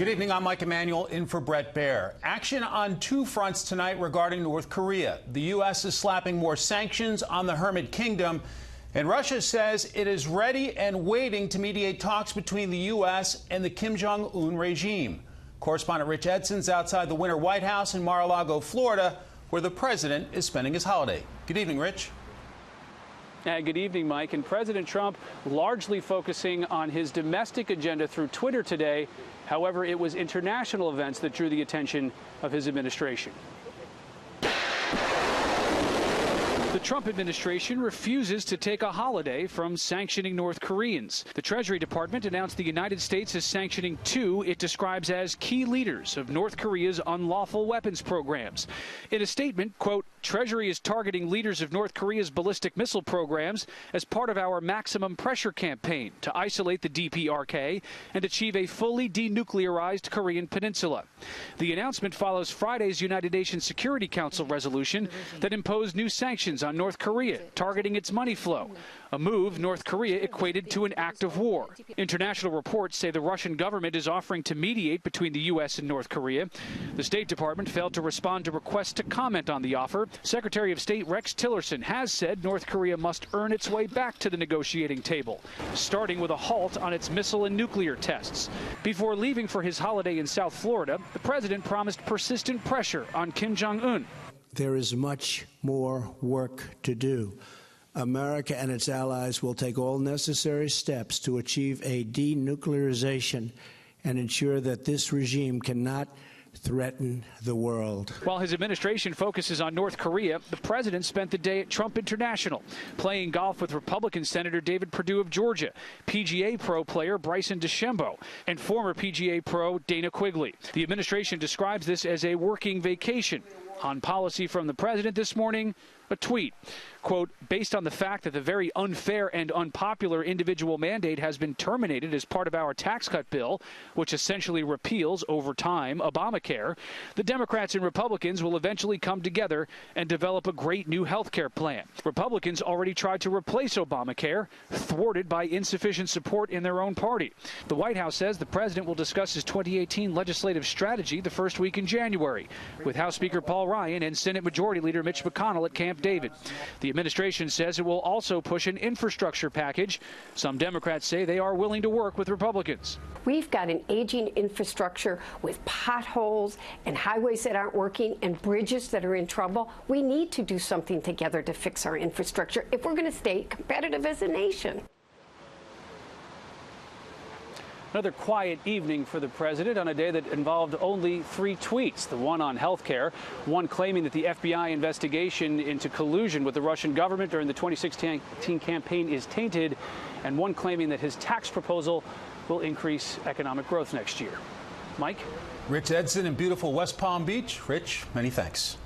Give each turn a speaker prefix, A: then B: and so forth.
A: Good evening. I'm Mike Emanuel in for Brett Baer. Action on two fronts tonight regarding North Korea. The U.S. is slapping more sanctions on the Hermit Kingdom, and Russia says it is ready and waiting to mediate talks between the U.S. and the Kim Jong-un regime. Correspondent Rich Edson's outside the Winter White House in Mar-a-Lago, Florida, where the president is spending his holiday. Good evening, Rich.
B: Good evening, Mike. And President Trump largely focusing on his domestic agenda through Twitter today. However, it was international events that drew the attention of his administration. The Trump administration refuses to take a holiday from sanctioning North Koreans. The Treasury Department announced the United States is sanctioning two it describes as key leaders of North Korea's unlawful weapons programs. In a statement, quote, Treasury is targeting leaders of North Korea's ballistic missile programs as part of our maximum pressure campaign to isolate the DPRK and achieve a fully denuclearized Korean peninsula. The announcement follows Friday's United Nations Security Council resolution that imposed new sanctions on North Korea, targeting its money flow, a move North Korea equated to an act of war. International reports say the Russian government is offering to mediate between the U.S. and North Korea. The State Department failed to respond to requests to comment on the offer. Secretary of State Rex Tillerson has said North Korea must earn its way back to the negotiating table, starting with a halt on its missile and nuclear tests. Before leaving for his holiday in South Florida, the president promised persistent pressure on Kim Jong-un.
C: There is much more work to do. America and its allies will take all necessary steps to achieve a denuclearization and ensure that this regime cannot threaten the world.
B: While his administration focuses on North Korea, the president spent the day at Trump International, playing golf with Republican Senator David Perdue of Georgia, PGA Pro player Bryson DeChambeau, and former PGA Pro Dana Quigley. The administration describes this as a working vacation. On policy from the president this morning, a tweet, quote, based on the fact that the very unfair and unpopular individual mandate has been terminated as part of our tax cut bill, which essentially repeals over time Obamacare, the Democrats and Republicans will eventually come together and develop a great new health care plan. Republicans already tried to replace Obamacare, thwarted by insufficient support in their own party. The White House says the president will discuss his 2018 legislative strategy the first week in January with House Speaker Paul Ryan and Senate Majority Leader Mitch McConnell at Camp David. The administration says it will also push an infrastructure package. Some Democrats say they are willing to work with Republicans.
D: We've got an aging infrastructure with potholes and highways that aren't working and bridges that are in trouble. We need to do something together to fix our infrastructure if we're going to stay competitive as a nation.
B: Another quiet evening for the president on a day that involved only 3 tweets, the one on health care, one claiming that the FBI investigation into collusion with the Russian government during the 2016 campaign is tainted, and one claiming that his tax proposal will increase economic growth next year. Mike?
A: Rich Edson in beautiful West Palm Beach. Rich, many thanks.